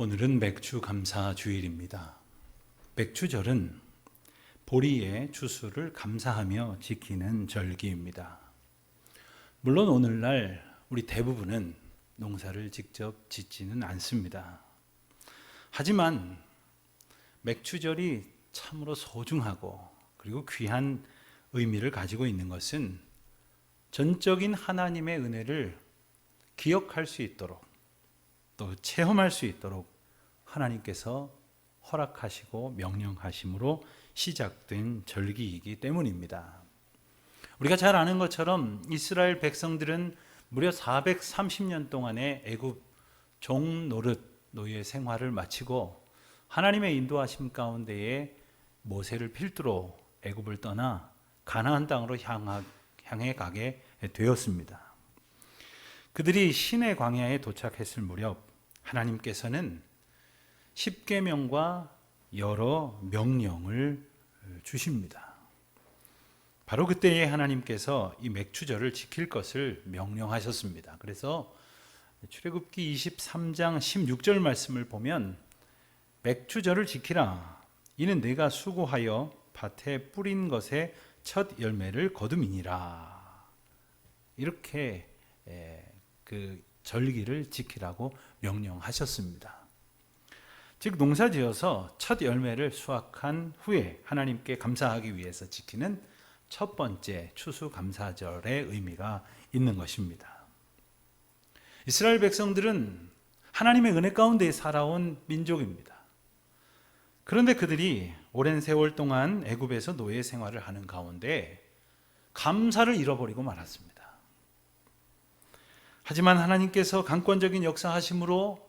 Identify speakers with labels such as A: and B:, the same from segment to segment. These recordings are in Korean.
A: 오늘은 맥주 감사 주일입니다. 맥주절은 보리의 추수를 감사하며 지키는 절기입니다. 물론 오늘날 우리 대부분은 농사를 직접 짓지는 않습니다. 하지만 맥주절이 참으로 소중하고 그리고 귀한 의미를 가지고 있는 것은 전적인 하나님의 은혜를 기억할 수 있도록 또 체험할 수 있도록 하나님께서 허락하시고 명령하심으로 시작된 절기이기 때문입니다. 우리가 잘 아는 것처럼 이스라엘 백성들은 무려 430년 동안의 애굽 종노릇 노예 생활을 마치고 하나님의 인도하심 가운데에 모세를 필두로 애굽을 떠나 가나안 땅으로 향해 가게 되었습니다. 그들이 시내 광야에 도착했을 무렵 하나님께서는 십계명과 여러 명령을 주십니다. 바로 그때에 하나님께서 이 맥주절을 지킬 것을 명령하셨습니다. 그래서 출애굽기 23장 16절 말씀을 보면 맥주절을 지키라. 이는 내가 수고하여 밭에 뿌린 것의 첫 열매를 거둠이니라. 이렇게 그 절기를 지키라고 명령하셨습니다. 즉 농사지어서 첫 열매를 수확한 후에 하나님께 감사하기 위해서 지키는 첫 번째 추수감사절의 의미가 있는 것입니다. 이스라엘 백성들은 하나님의 은혜 가운데 살아온 민족입니다. 그런데 그들이 오랜 세월 동안 애굽에서 노예 생활을 하는 가운데 감사를 잃어버리고 말았습니다. 하지만 하나님께서 강권적인 역사하심으로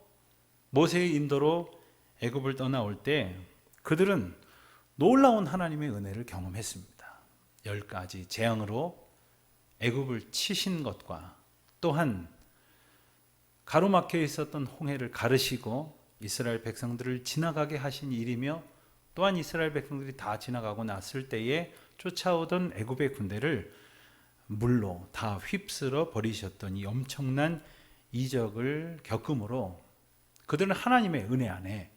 A: 모세의 인도로 애굽을 떠나올 때 그들은 놀라운 하나님의 은혜를 경험했습니다. 10가지 재앙으로 애굽을 치신 것과 또한 가로막혀 있었던 홍해를 가르시고 이스라엘 백성들을 지나가게 하신 일이며 또한 이스라엘 백성들이 다 지나가고 났을 때에 쫓아오던 애굽의 군대를 물로 다 휩쓸어 버리셨던 이 엄청난 이적을 겪음으로 그들은 하나님의 은혜 안에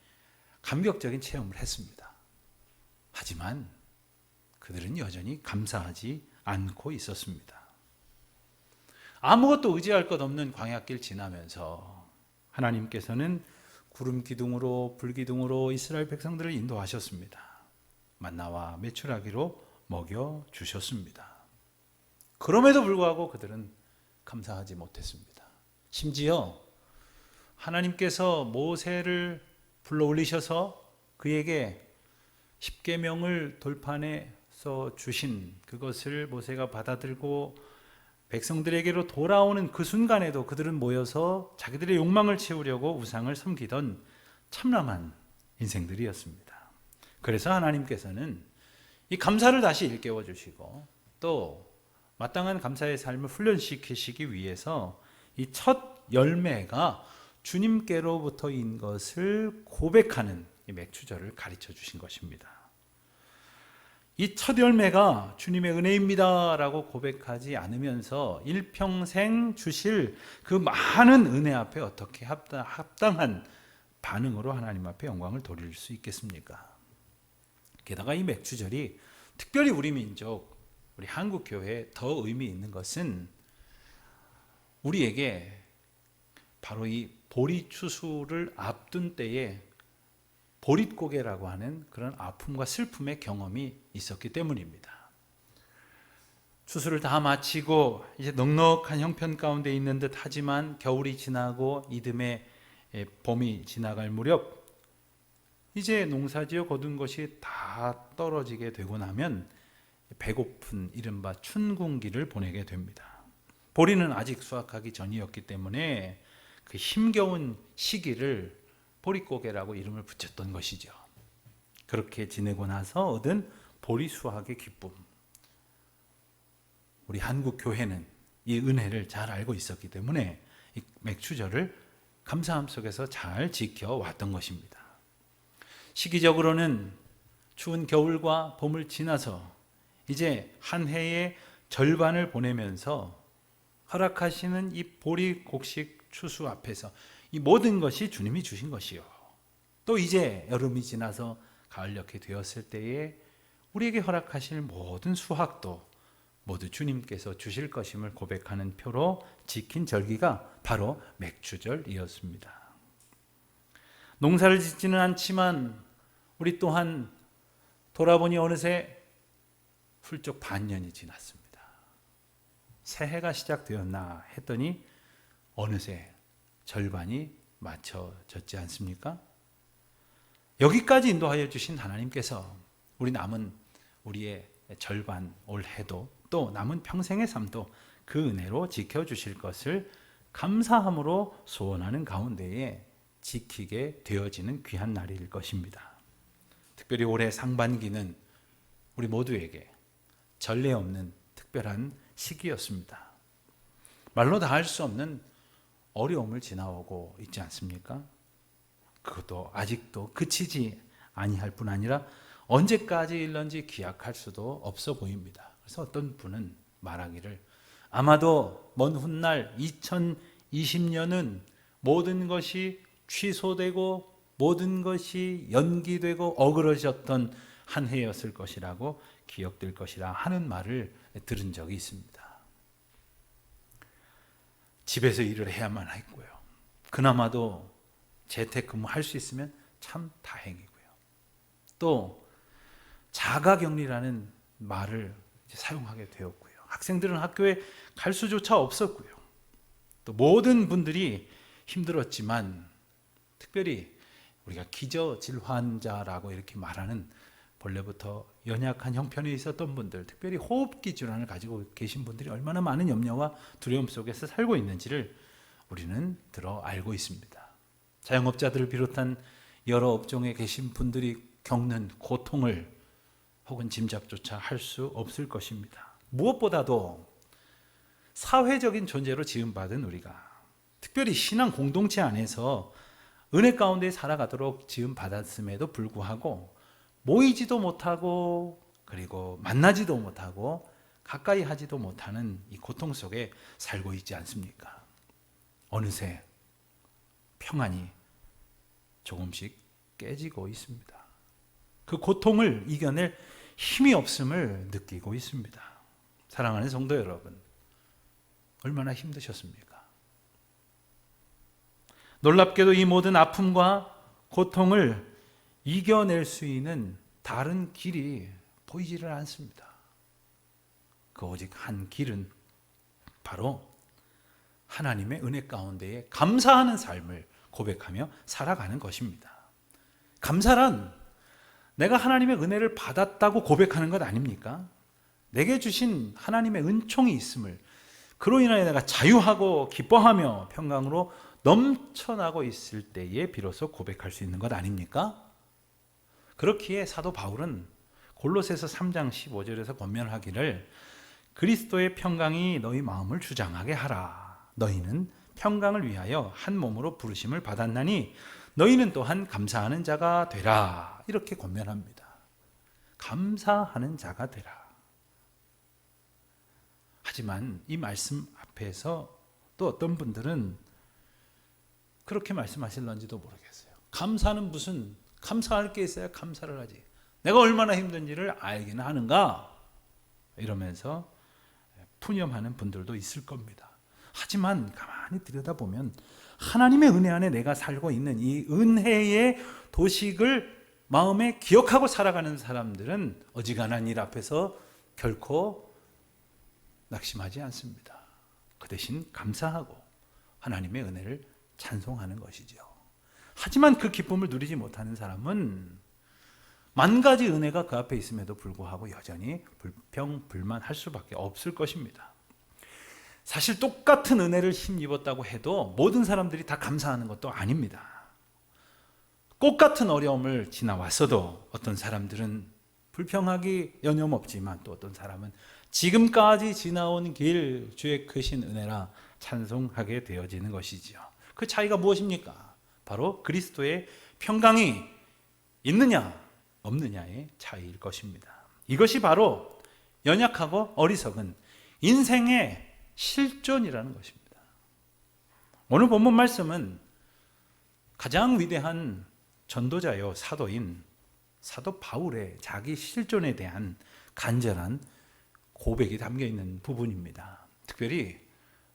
A: 감격적인 체험을 했습니다. 하지만 그들은 여전히 감사하지 않고 있었습니다. 아무것도 의지할 것 없는 광야길 지나면서 하나님께서는 구름 기둥으로 불 기둥으로 이스라엘 백성들을 인도하셨습니다. 만나와 메추라기로 먹여 주셨습니다. 그럼에도 불구하고 그들은 감사하지 못했습니다. 심지어 하나님께서 모세를 불러 올리셔서 그에게 십계명을 돌판에서 주신 그것을 모세가 받아들고 백성들에게로 돌아오는 그 순간에도 그들은 모여서 자기들의 욕망을 채우려고 우상을 섬기던 참람한 인생들이었습니다. 그래서 하나님께서는 이 감사를 다시 일깨워 주시고 또 마땅한 감사의 삶을 훈련시키시기 위해서 이 첫 열매가 주님께로부터인 것을 고백하는 이 맥주절을 가르쳐 주신 것입니다. 이 첫 열매가 주님의 은혜입니다 라고 고백하지 않으면서 일평생 주실 그 많은 은혜 앞에 어떻게 합당한 반응으로 하나님 앞에 영광을 돌릴 수 있겠습니까? 게다가 이 맥주절이 특별히 우리 민족, 우리 한국교회에 더 의미 있는 것은 우리에게 바로 이 보리 추수를 앞둔 때에 보릿고개라고 하는 그런 아픔과 슬픔의 경험이 있었기 때문입니다. 추수를 다 마치고 이제 넉넉한 형편 가운데 있는 듯 하지만 겨울이 지나고 이듬해 봄이 지나갈 무렵 이제 농사지어 거둔 것이 다 떨어지게 되고 나면 배고픈 이른바 춘궁기를 보내게 됩니다. 보리는 아직 수확하기 전이었기 때문에 그 힘겨운 시기를 보릿고개라고 이름을 붙였던 것이죠. 그렇게 지내고 나서 얻은 보리 수확의 기쁨. 우리 한국 교회는 이 은혜를 잘 알고 있었기 때문에 이 맥주절을 감사함 속에서 잘 지켜왔던 것입니다. 시기적으로는 추운 겨울과 봄을 지나서 이제 한 해의 절반을 보내면서 허락하시는 이 보리 곡식 추수 앞에서 이 모든 것이 주님이 주신 것이요. 또 이제 여름이 지나서 가을녘이 되었을 때에 우리에게 허락하실 모든 수확도 모두 주님께서 주실 것임을 고백하는 표로 지킨 절기가 바로 맥주절이었습니다. 농사를 짓지는 않지만 우리 또한 돌아보니 어느새 훌쩍 반년이 지났습니다. 새해가 시작되었나 했더니 어느새 절반이 맞춰졌지 않습니까? 여기까지 인도하여 주신 하나님께서 우리 남은 우리의 절반 올해도 또 남은 평생의 삶도 그 은혜로 지켜주실 것을 감사함으로 소원하는 가운데에 지키게 되어지는 귀한 날일 것입니다. 특별히 올해 상반기는 우리 모두에게 전례 없는 특별한 시기였습니다. 말로 다 할 수 없는 어려움을 지나오고 있지 않습니까? 그것도 아직도 그치지 아니할 뿐 아니라 언제까지 일런지 기약할 수도 없어 보입니다. 그래서 어떤 분은 말하기를 아마도 먼 훗날 2020년은 모든 것이 취소되고 모든 것이 연기되고 어그러졌던 한 해였을 것이라고 기억될 것이라 하는 말을 들은 적이 있습니다. 집에서 일을 해야만 했고요. 그나마도 재택근무할 수 있으면 참 다행이고요. 또 자가격리라는 말을 이제 사용하게 되었고요. 학생들은 학교에 갈 수조차 없었고요. 또 모든 분들이 힘들었지만 특별히 우리가 기저질환자라고 이렇게 말하는 본래부터 연약한 형편에 있었던 분들, 특별히 호흡기 질환을 가지고 계신 분들이 얼마나 많은 염려와 두려움 속에서 살고 있는지를 우리는 들어 알고 있습니다. 자영업자들을 비롯한 여러 업종에 계신 분들이 겪는 고통을 혹은 짐작조차 할 수 없을 것입니다. 무엇보다도 사회적인 존재로 지음받은 우리가 특별히 신앙 공동체 안에서 은혜 가운데 살아가도록 지음받았음에도 불구하고 모이지도 못하고 그리고 만나지도 못하고 가까이 하지도 못하는 이 고통 속에 살고 있지 않습니까? 어느새 평안이 조금씩 깨지고 있습니다. 그 고통을 이겨낼 힘이 없음을 느끼고 있습니다. 사랑하는 성도 여러분, 얼마나 힘드셨습니까? 놀랍게도 이 모든 아픔과 고통을 이겨낼 수 있는 다른 길이 보이지를 않습니다. 그 오직 한 길은 바로 하나님의 은혜 가운데에 감사하는 삶을 고백하며 살아가는 것입니다. 감사란 내가 하나님의 은혜를 받았다고 고백하는 것 아닙니까? 내게 주신 하나님의 은총이 있음을 그로 인하여 내가 자유하고 기뻐하며 평강으로 넘쳐나고 있을 때에 비로소 고백할 수 있는 것 아닙니까? 그렇기에 사도 바울은 골로새서 3장 15절에서 권면하기를 그리스도의 평강이 너희 마음을 주장하게 하라. 너희는 평강을 위하여 한 몸으로 부르심을 받았나니 너희는 또한 감사하는 자가 되라. 이렇게 권면합니다. 감사하는 자가 되라. 하지만 이 말씀 앞에서 또 어떤 분들은 그렇게 말씀하실런지도 모르겠어요. 감사는 무슨 감사할 게 있어야 감사를 하지. 내가 얼마나 힘든지를 알기는 하는가? 이러면서 푸념하는 분들도 있을 겁니다. 하지만 가만히 들여다보면 하나님의 은혜 안에 내가 살고 있는 이 은혜의 도식을 마음에 기억하고 살아가는 사람들은 어지간한 일 앞에서 결코 낙심하지 않습니다. 그 대신 감사하고 하나님의 은혜를 찬송하는 것이죠. 하지만 그 기쁨을 누리지 못하는 사람은 만 가지 은혜가 그 앞에 있음에도 불구하고 여전히 불평불만할 수밖에 없을 것입니다. 사실 똑같은 은혜를 힘입었다고 해도 모든 사람들이 다 감사하는 것도 아닙니다. 똑같은 어려움을 지나왔어도 어떤 사람들은 불평하기 여념없지만 또 어떤 사람은 지금까지 지나온 길 주의 크신 은혜라 찬송하게 되어지는 것이지요. 그 차이가 무엇입니까? 바로 그리스도의 평강이 있느냐 없느냐의 차이일 것입니다. 이것이 바로 연약하고 어리석은 인생의 실존이라는 것입니다. 오늘 본문 말씀은 가장 위대한 전도자요 사도인 사도 바울의 자기 실존에 대한 간절한 고백이 담겨 있는 부분입니다. 특별히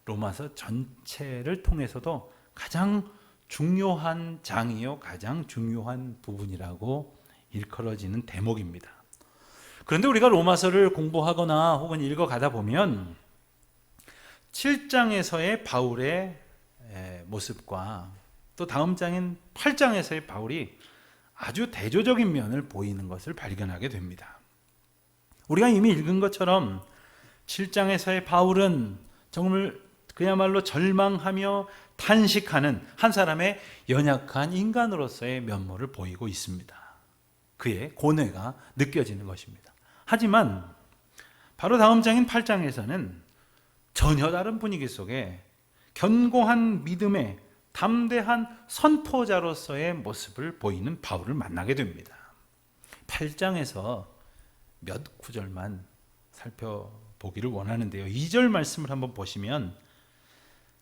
A: 로마서 전체를 통해서도 가장 중요한 장이요 가장 중요한 부분이라고 일컬어지는 대목입니다. 그런데 우리가 로마서를 공부하거나 혹은 읽어가다 보면 7장에서의 바울의 모습과 또 다음 장인 8장에서의 바울이 아주 대조적인 면을 보이는 것을 발견하게 됩니다. 우리가 이미 읽은 것처럼 7장에서의 바울은 정말 그야말로 절망하며 탄식하는 한 사람의 연약한 인간으로서의 면모를 보이고 있습니다. 그의 고뇌가 느껴지는 것입니다. 하지만 바로 다음 장인 8장에서는 전혀 다른 분위기 속에 견고한 믿음의 담대한 선포자로서의 모습을 보이는 바울을 만나게 됩니다. 8장에서 몇 구절만 살펴보기를 원하는데요. 2절 말씀을 한번 보시면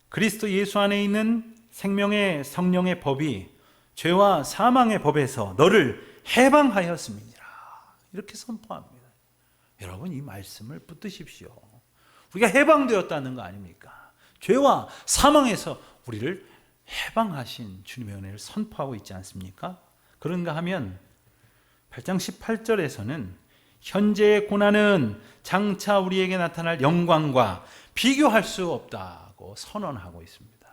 A: 그리스도 예수 안에 있는 생명의 성령의 법이 죄와 사망의 법에서 너를 해방하였음이니라 이렇게 선포합니다. 여러분 이 말씀을 붙드십시오. 우리가 해방되었다는 거 아닙니까? 죄와 사망에서 우리를 해방하신 주님의 은혜를 선포하고 있지 않습니까? 그런가 하면 8장 18절에서는 현재의 고난은 장차 우리에게 나타날 영광과 비교할 수 없다고 선언하고 있습니다.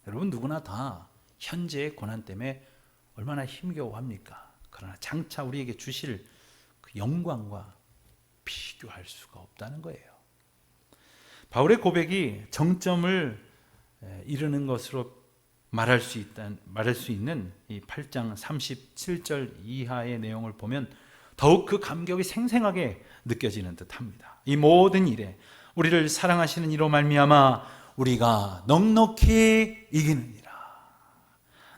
A: 여러분 누구나 다 현재의 고난 때문에 얼마나 힘겨워합니까? 그러나 장차 우리에게 주실 그 영광과 비교할 수가 없다는 거예요. 바울의 고백이 정점을 이루는 것으로 말할 수 있는 이 8장 37절 이하의 내용을 보면 더욱 그 감격이 생생하게 느껴지는 듯합니다. 이 모든 일에 우리를 사랑하시는 이로 말미암아 우리가 넉넉히 이기느니라.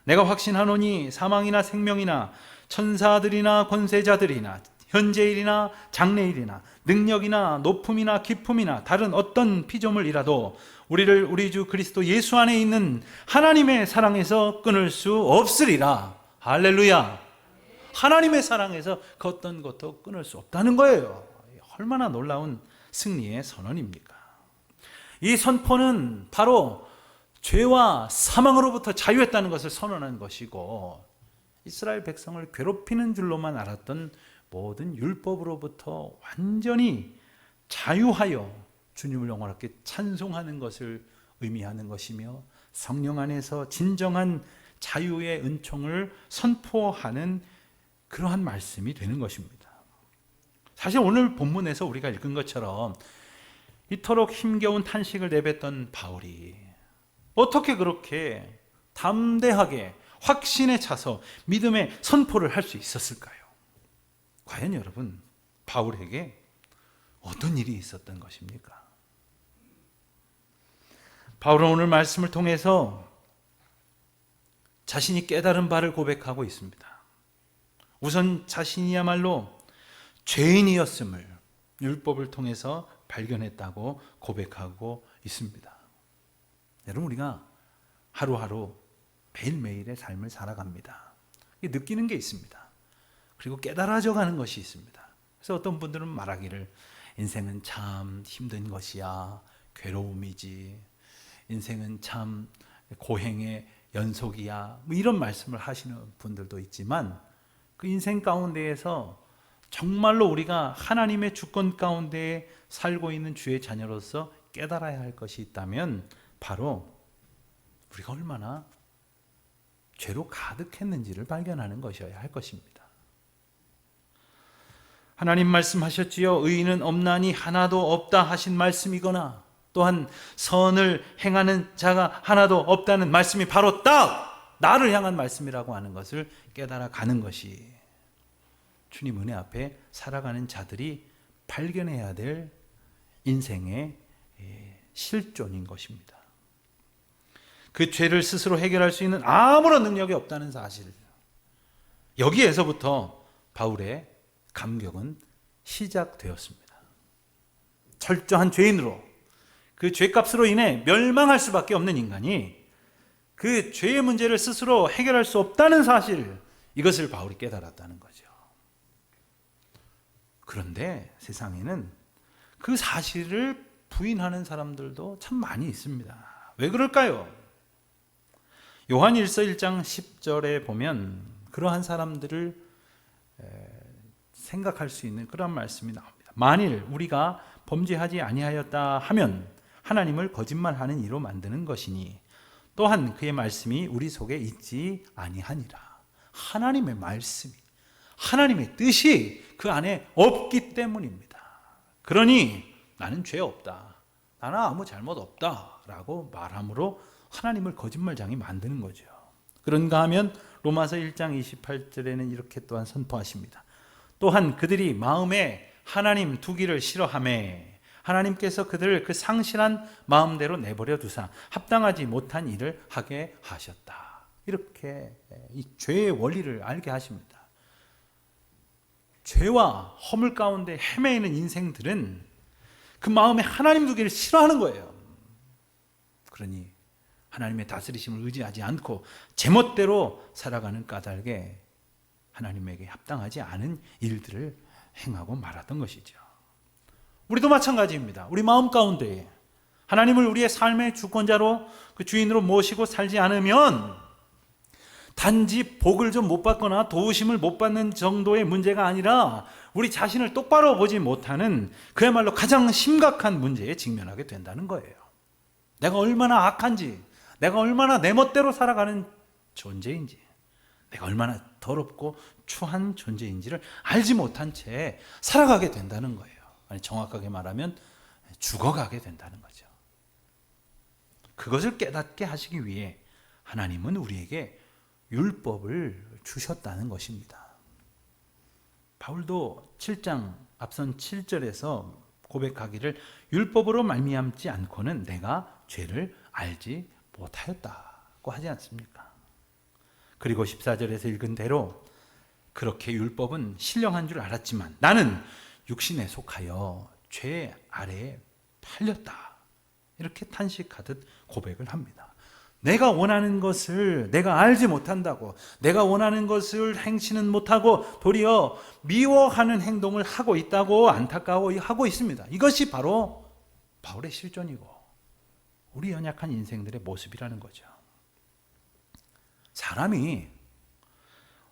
A: 내가 확신하노니 사망이나 생명이나 천사들이나 권세자들이나 현재일이나 장래일이나 능력이나 높음이나 깊음이나 다른 어떤 피조물이라도 우리를 우리 주 그리스도 예수 안에 있는 하나님의 사랑에서 끊을 수 없으리라. 할렐루야. 하나님의 사랑에서 그 어떤 것도 끊을 수 없다는 거예요. 얼마나 놀라운 승리의 선언입니까? 이 선포는 바로 죄와 사망으로부터 자유했다는 것을 선언한 것이고 이스라엘 백성을 괴롭히는 줄로만 알았던 모든 율법으로부터 완전히 자유하여 주님을 영원하게 찬송하는 것을 의미하는 것이며 성령 안에서 진정한 자유의 은총을 선포하는 그러한 말씀이 되는 것입니다. 사실 오늘 본문에서 우리가 읽은 것처럼 이토록 힘겨운 탄식을 내뱉던 바울이 어떻게 그렇게 담대하게 확신에 차서 믿음의 선포를 할 수 있었을까요? 과연 여러분 바울에게 어떤 일이 있었던 것입니까? 바울은 오늘 말씀을 통해서 자신이 깨달은 바를 고백하고 있습니다. 우선 자신이야말로 죄인이었음을 율법을 통해서 발견했다고 고백하고 있습니다. 여러분 우리가 하루하루 매일매일의 삶을 살아갑니다. 느끼는 게 있습니다. 그리고 깨달아져 가는 것이 있습니다. 그래서 어떤 분들은 말하기를 인생은 참 힘든 것이야, 괴로움이지, 인생은 참 고행의 연속이야, 뭐 이런 말씀을 하시는 분들도 있지만 그 인생 가운데에서 정말로 우리가 하나님의 주권 가운데 살고 있는 주의 자녀로서 깨달아야 할 것이 있다면 바로 우리가 얼마나 죄로 가득했는지를 발견하는 것이어야 할 것입니다. 하나님 말씀하셨지요. 의인은 없나니 하나도 없다 하신 말씀이거나 또한 선을 행하는 자가 하나도 없다는 말씀이 바로 딱 나를 향한 말씀이라고 하는 것을 깨달아 가는 것이 주님 은혜 앞에 살아가는 자들이 발견해야 될 인생의 실존인 것입니다. 그 죄를 스스로 해결할 수 있는 아무런 능력이 없다는 사실, 여기에서부터 바울의 감격은 시작되었습니다. 철저한 죄인으로 그 죄값으로 인해 멸망할 수밖에 없는 인간이 그 죄의 문제를 스스로 해결할 수 없다는 사실, 이것을 바울이 깨달았다는 거죠. 그런데 세상에는 그 사실을 부인하는 사람들도 참 많이 있습니다. 왜 그럴까요? 요한일서 1장 10절에 보면 그러한 사람들을 생각할 수 있는 그런 말씀이 나옵니다. 만일 우리가 범죄하지 아니하였다 하면 하나님을 거짓말하는 이로 만드는 것이니 또한 그의 말씀이 우리 속에 있지 아니하니라. 하나님의 말씀이, 하나님의 뜻이 그 안에 없기 때문입니다. 그러니 나는 죄 없다, 나는 아무 잘못 없다 라고 말함으로 하나님을 거짓말장이 만드는 거죠. 그런가 하면 로마서 1장 28절에는 이렇게 또한 선포하십니다. 또한 그들이 마음에 하나님 두기를 싫어하매 하나님께서 그들을 그 상실한 마음대로 내버려 두사 합당하지 못한 일을 하게 하셨다. 이렇게 이 죄의 원리를 알게 하십니다. 죄와 허물 가운데 헤매이는 인생들은 그 마음에 하나님 두기를 싫어하는 거예요. 그러니 하나님의 다스리심을 의지하지 않고 제멋대로 살아가는 까닭에 하나님에게 합당하지 않은 일들을 행하고 말았던 것이죠. 우리도 마찬가지입니다. 우리 마음 가운데 하나님을 우리의 삶의 주권자로 그 주인으로 모시고 살지 않으면 단지 복을 좀 못 받거나 도우심을 못 받는 정도의 문제가 아니라 우리 자신을 똑바로 보지 못하는 그야말로 가장 심각한 문제에 직면하게 된다는 거예요. 내가 얼마나 악한지, 내가 얼마나 내 멋대로 살아가는 존재인지, 내가 얼마나 더럽고 추한 존재인지를 알지 못한 채 살아가게 된다는 거예요. 아니, 정확하게 말하면 죽어가게 된다는 거죠. 그것을 깨닫게 하시기 위해 하나님은 우리에게 율법을 주셨다는 것입니다. 바울도 7장 앞선 7절에서 고백하기를 율법으로 말미암지 않고는 내가 죄를 알지 못하였다고 하지 않습니까? 그리고 14절에서 읽은 대로 그렇게 율법은 신령한 줄 알았지만 나는 육신에 속하여 죄 아래에 팔렸다. 이렇게 탄식하듯 고백을 합니다. 내가 원하는 것을 내가 알지 못한다고, 내가 원하는 것을 행치는 못하고 도리어 미워하는 행동을 하고 있다고 안타까워하고 있습니다. 이것이 바로 바울의 실존이고 우리 연약한 인생들의 모습이라는 거죠. 사람이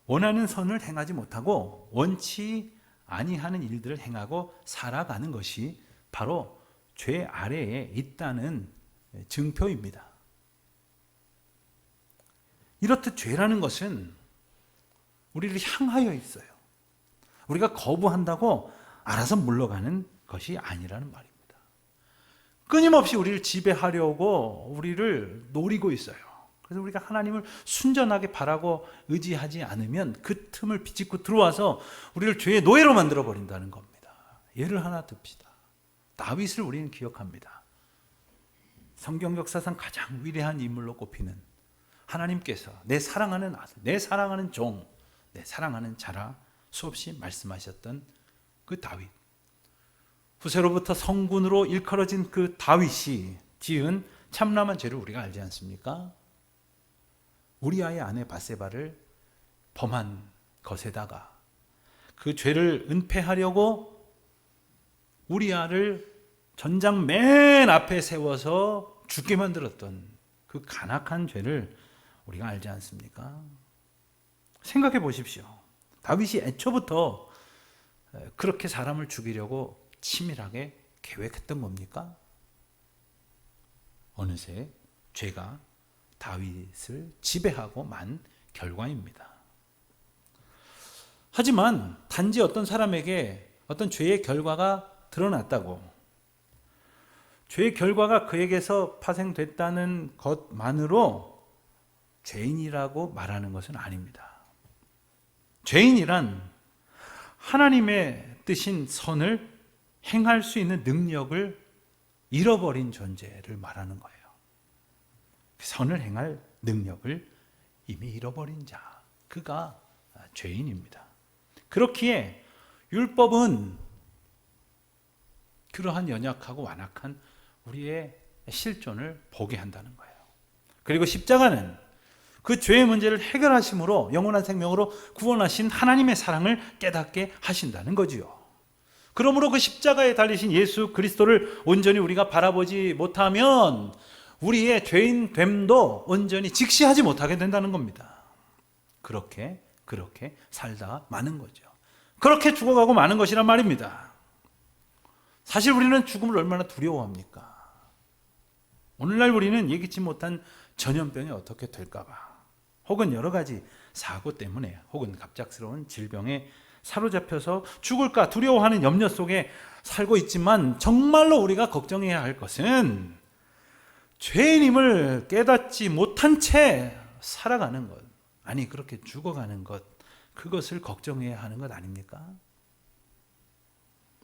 A: 원하는 선을 행하지 못하고 원치 아니하는 일들을 행하고 살아가는 것이 바로 죄 아래에 있다는 증표입니다. 이렇듯 죄라는 것은 우리를 향하여 있어요. 우리가 거부한다고 알아서 물러가는 것이 아니라는 말입니다. 끊임없이 우리를 지배하려고 우리를 노리고 있어요. 그래서 우리가 하나님을 순전하게 바라고 의지하지 않으면 그 틈을 비집고 들어와서 우리를 죄의 노예로 만들어 버린다는 겁니다. 예를 하나 듭시다. 다윗을 우리는 기억합니다. 성경 역사상 가장 위대한 인물로 꼽히는 하나님께서 내 사랑하는 아들, 내 사랑하는 종, 내 사랑하는 자라 수없이 말씀하셨던 그 다윗. 후세로부터 성군으로 일컬어진 그 다윗이 지은 참남한 죄를 우리가 알지 않습니까? 우리아의 아내 바세바를 범한 것에다가 그 죄를 은폐하려고 우리아를 전장 맨 앞에 세워서 죽게 만들었던 그 간악한 죄를 우리가 알지 않습니까? 생각해 보십시오. 다윗이 애초부터 그렇게 사람을 죽이려고 치밀하게 계획했던 겁니까? 어느새 죄가 다윗을 지배하고 만 결과입니다. 하지만 단지 어떤 사람에게 어떤 죄의 결과가 드러났다고, 죄의 결과가 그에게서 파생됐다는 것만으로 죄인이라고 말하는 것은 아닙니다. 죄인이란 하나님의 뜻인 선을 행할 수 있는 능력을 잃어버린 존재를 말하는 거예요. 선을 행할 능력을 이미 잃어버린 자, 그가 죄인입니다. 그렇기에 율법은 그러한 연약하고 완악한 우리의 실존을 보게 한다는 거예요. 그리고 십자가는 그 죄의 문제를 해결하심으로 영원한 생명으로 구원하신 하나님의 사랑을 깨닫게 하신다는 거지요. 그러므로 그 십자가에 달리신 예수 그리스도를 온전히 우리가 바라보지 못하면 우리의 죄인 됨도 온전히 직시하지 못하게 된다는 겁니다. 그렇게 살다 마는 거죠. 그렇게 죽어가고 마는 것이란 말입니다. 사실 우리는 죽음을 얼마나 두려워합니까? 오늘날 우리는 예기치 못한 전염병이 어떻게 될까봐, 혹은 여러 가지 사고 때문에, 혹은 갑작스러운 질병에 사로잡혀서 죽을까 두려워하는 염려 속에 살고 있지만, 정말로 우리가 걱정해야 할 것은 죄인임을 깨닫지 못한 채 살아가는 것, 아니 그렇게 죽어가는 것, 그것을 걱정해야 하는 것 아닙니까?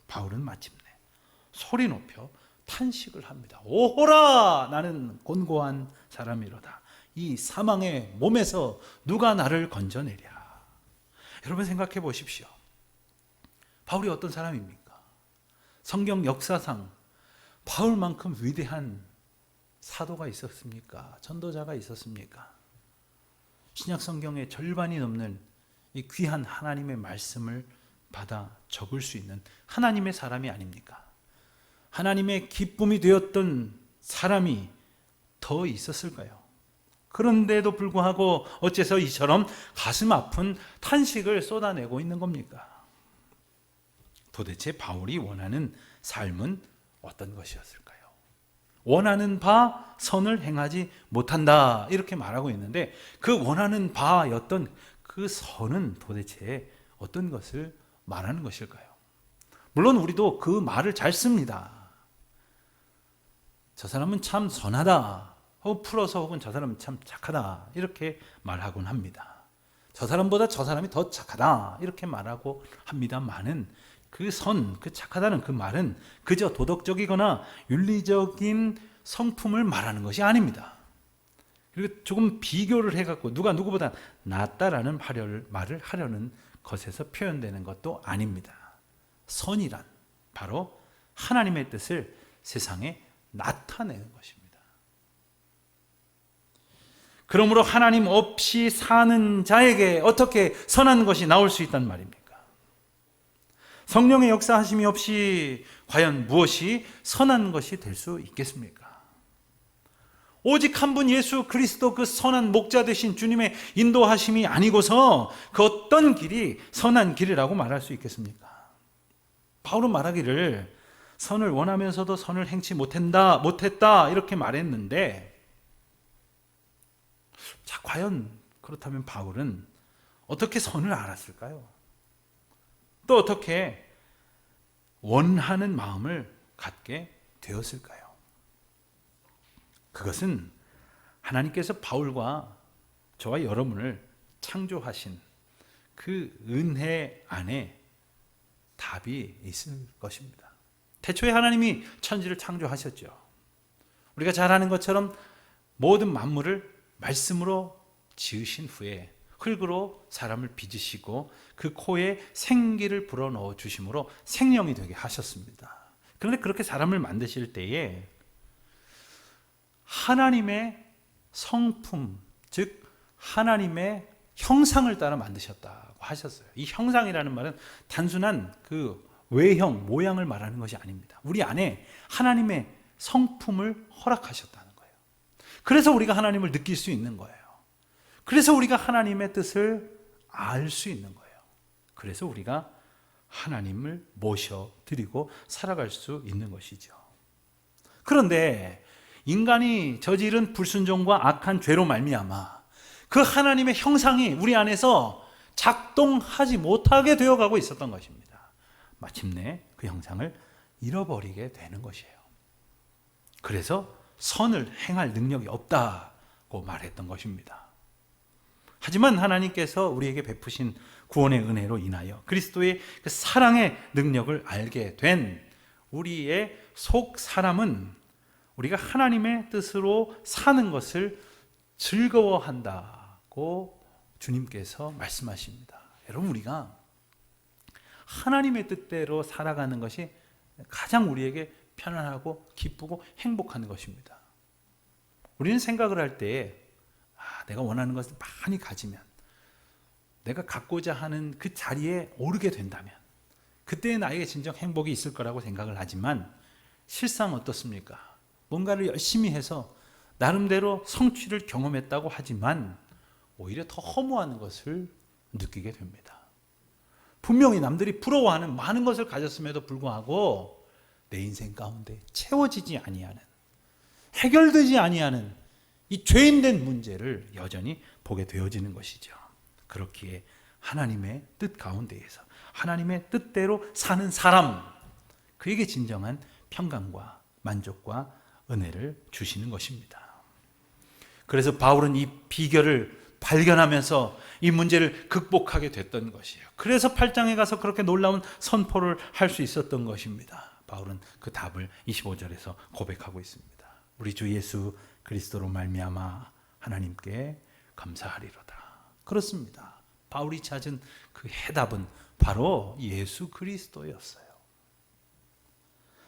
A: 바울은 마침내 소리 높여 탄식을 합니다. 오호라, 나는 곤고한 사람이로다. 이 사망의 몸에서 누가 나를 건져내랴. 여러분 생각해 보십시오. 바울이 어떤 사람입니까? 성경 역사상 바울만큼 위대한 사도가 있었습니까? 전도자가 있었습니까? 신약 성경의 절반이 넘는 이 귀한 하나님의 말씀을 받아 적을 수 있는 하나님의 사람이 아닙니까? 하나님의 기쁨이 되었던 사람이 더 있었을까요? 그런데도 불구하고 어째서 이처럼 가슴 아픈 탄식을 쏟아내고 있는 겁니까? 도대체 바울이 원하는 삶은 어떤 것이었을까요? 원하는 바 선을 행하지 못한다, 이렇게 말하고 있는데, 그 원하는 바였던 그 선은 도대체 어떤 것을 말하는 것일까요? 물론 우리도 그 말을 잘 씁니다. 저 사람은 참 선하다, 혹은 풀어서 혹은 저 사람은 참 착하다, 이렇게 말하곤 합니다. 저 사람보다 저 사람이 더 착하다, 이렇게 말하고 합니다만은, 그 선, 그 착하다는 그 말은 그저 도덕적이거나 윤리적인 성품을 말하는 것이 아닙니다. 그리고 조금 비교를 해갖고 누가 누구보다 낫다라는 말을 하려는 것에서 표현되는 것도 아닙니다. 선이란 바로 하나님의 뜻을 세상에 나타내는 것입니다. 그러므로 하나님 없이 사는 자에게 어떻게 선한 것이 나올 수 있단 말입니까? 성령의 역사하심이 없이 과연 무엇이 선한 것이 될 수 있겠습니까? 오직 한 분 예수 그리스도, 그 선한 목자 되신 주님의 인도하심이 아니고서 그 어떤 길이 선한 길이라고 말할 수 있겠습니까? 바울은 말하기를 선을 원하면서도 선을 행치 못했다 이렇게 말했는데, 자, 과연 그렇다면 바울은 어떻게 선을 알았을까요? 또 어떻게 원하는 마음을 갖게 되었을까요? 그것은 하나님께서 바울과 저와 여러분을 창조하신 그 은혜 안에 답이 있을 것입니다. 태초에 하나님이 천지를 창조하셨죠. 우리가 잘 아는 것처럼 모든 만물을 말씀으로 지으신 후에 흙으로 사람을 빚으시고 그 코에 생기를 불어넣어 주심으로 생명이 되게 하셨습니다. 그런데 그렇게 사람을 만드실 때에 하나님의 성품, 즉 하나님의 형상을 따라 만드셨다고 하셨어요. 이 형상이라는 말은 단순한 그 외형, 모양을 말하는 것이 아닙니다. 우리 안에 하나님의 성품을 허락하셨다는 거예요. 그래서 우리가 하나님을 느낄 수 있는 거예요. 그래서 우리가 하나님의 뜻을 알 수 있는 거예요. 그래서 우리가 하나님을 모셔드리고 살아갈 수 있는 것이죠. 그런데 인간이 저지른 불순종과 악한 죄로 말미암아 그 하나님의 형상이 우리 안에서 작동하지 못하게 되어가고 있었던 것입니다. 마침내 그 형상을 잃어버리게 되는 것이에요. 그래서 선을 행할 능력이 없다고 말했던 것입니다. 하지만 하나님께서 우리에게 베푸신 구원의 은혜로 인하여 그리스도의 그 사랑의 능력을 알게 된 우리의 속 사람은 우리가 하나님의 뜻으로 사는 것을 즐거워한다고 주님께서 말씀하십니다. 여러분, 우리가 하나님의 뜻대로 살아가는 것이 가장 우리에게 편안하고 기쁘고 행복한 것입니다. 우리는 생각을 할 때 내가 원하는 것을 많이 가지면, 내가 갖고자 하는 그 자리에 오르게 된다면 그때 나에게 진정 행복이 있을 거라고 생각을 하지만, 실상 어떻습니까? 뭔가를 열심히 해서 나름대로 성취를 경험했다고 하지만 오히려 더 허무한 것을 느끼게 됩니다. 분명히 남들이 부러워하는 많은 것을 가졌음에도 불구하고 내 인생 가운데 채워지지 아니하는, 해결되지 아니하는 이 죄인된 문제를 여전히 보게 되어지는 것이죠. 그렇기에 하나님의 뜻 가운데에서 하나님의 뜻대로 사는 사람, 그에게 진정한 평강과 만족과 은혜를 주시는 것입니다. 그래서 바울은 이 비결을 발견하면서 이 문제를 극복하게 됐던 것이에요. 그래서 8장에 가서 그렇게 놀라운 선포를 할 수 있었던 것입니다. 바울은 그 답을 25절에서 고백하고 있습니다. 우리 주 예수 그리스도로 말미암아 하나님께 감사하리로다. 그렇습니다. 바울이 찾은 그 해답은 바로 예수 그리스도였어요.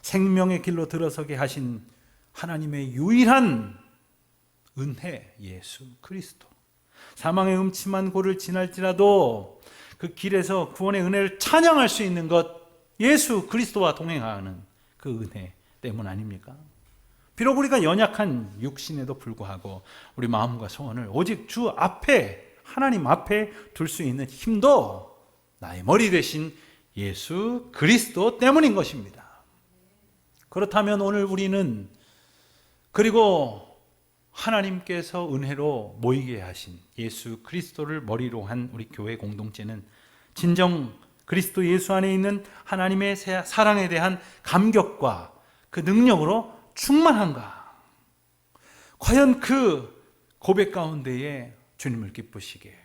A: 생명의 길로 들어서게 하신 하나님의 유일한 은혜, 예수 그리스도. 사망의 음침한 골을 지날지라도 그 길에서 구원의 은혜를 찬양할 수 있는 것, 예수 그리스도와 동행하는 그 은혜 때문 아닙니까? 비록 우리가 연약한 육신에도 불구하고 우리 마음과 소원을 오직 주 앞에, 하나님 앞에 둘 수 있는 힘도 나의 머리 되신 예수 그리스도 때문인 것입니다. 그렇다면 오늘 우리는, 그리고 하나님께서 은혜로 모이게 하신 예수 그리스도를 머리로 한 우리 교회 공동체는 진정 그리스도 예수 안에 있는 하나님의 사랑에 대한 감격과 그 능력으로 충만한가? 과연 그 고백 가운데에 주님을 기쁘시게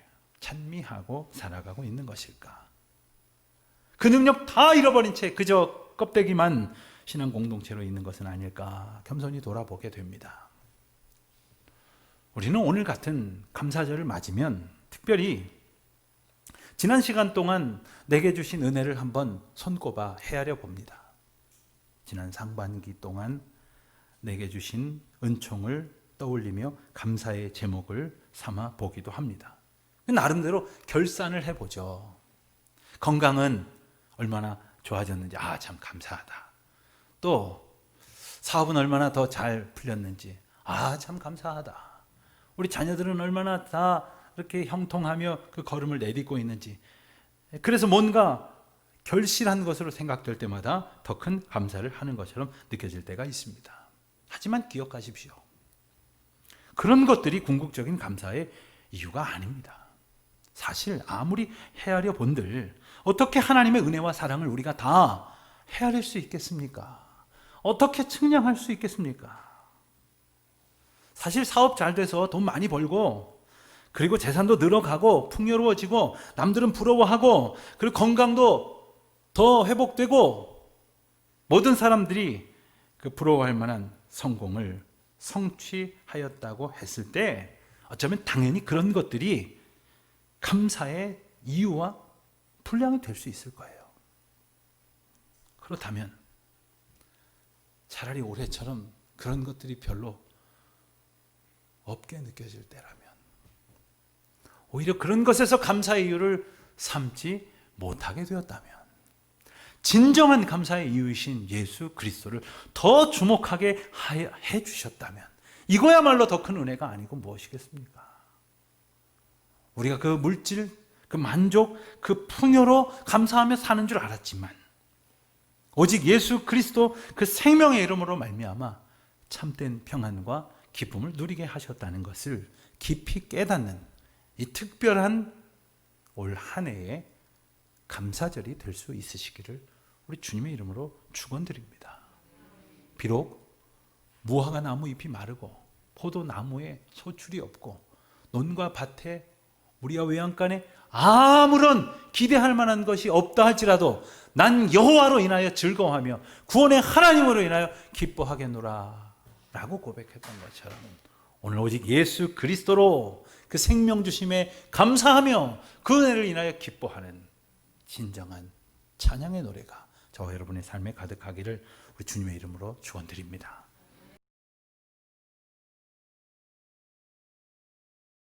A: 찬미하고 살아가고 있는 것일까? 그 능력 다 잃어버린 채 그저 껍데기만 신앙 공동체로 있는 것은 아닐까 겸손히 돌아보게 됩니다. 우리는 오늘 같은 감사절을 맞으면 특별히 지난 시간 동안 내게 주신 은혜를 한번 손꼽아 헤아려 봅니다. 지난 상반기 동안 내게 주신 은총을 떠올리며 감사의 제목을 삼아 보기도 합니다. 나름대로 결산을 해보죠. 건강은 얼마나 좋아졌는지, 참 감사하다. 또 사업은 얼마나 더 잘 풀렸는지, 참 감사하다. 우리 자녀들은 얼마나 다 이렇게 형통하며 그 걸음을 내딛고 있는지, 그래서 뭔가 결실한 것으로 생각될 때마다 더 큰 감사를 하는 것처럼 느껴질 때가 있습니다. 하지만 기억하십시오. 그런 것들이 궁극적인 감사의 이유가 아닙니다. 사실 아무리 헤아려 본들 어떻게 하나님의 은혜와 사랑을 우리가 다 헤아릴 수 있겠습니까? 어떻게 측량할 수 있겠습니까? 사실 사업 잘 돼서 돈 많이 벌고, 그리고 재산도 늘어가고 풍요로워지고 남들은 부러워하고, 그리고 건강도 더 회복되고, 모든 사람들이 그 부러워할 만한 성공을 성취하였다고 했을 때 어쩌면 당연히 그런 것들이 감사의 이유와 분량이 될 수 있을 거예요. 그렇다면 차라리 올해처럼 그런 것들이 별로 없게 느껴질 때라면, 오히려 그런 것에서 감사의 이유를 삼지 못하게 되었다면, 진정한 감사의 이유이신 예수 그리스도를 더 주목하게 해 주셨다면, 이거야말로 더 큰 은혜가 아니고 무엇이겠습니까? 우리가 그 물질, 그 만족, 그 풍요로 감사하며 사는 줄 알았지만 오직 예수 그리스도 그 생명의 이름으로 말미암아 참된 평안과 기쁨을 누리게 하셨다는 것을 깊이 깨닫는 이 특별한 올 한 해의 감사절이 될 수 있으시기를 우리 주님의 이름으로 축원드립니다. 비록 무화과 나무 잎이 마르고 포도나무에 소출이 없고 논과 밭에 우리와 외양간에 아무런 기대할 만한 것이 없다 할지라도 난 여호와로 인하여 즐거워하며 구원의 하나님으로 인하여 기뻐하겠노라 라고 고백했던 것처럼, 오늘 오직 예수 그리스도로 그 생명 주심에 감사하며 그 은혜를 인하여 기뻐하는 진정한 찬양의 노래가 저와 여러분의 삶에 가득하기를 우리 주님의 이름으로 축원드립니다.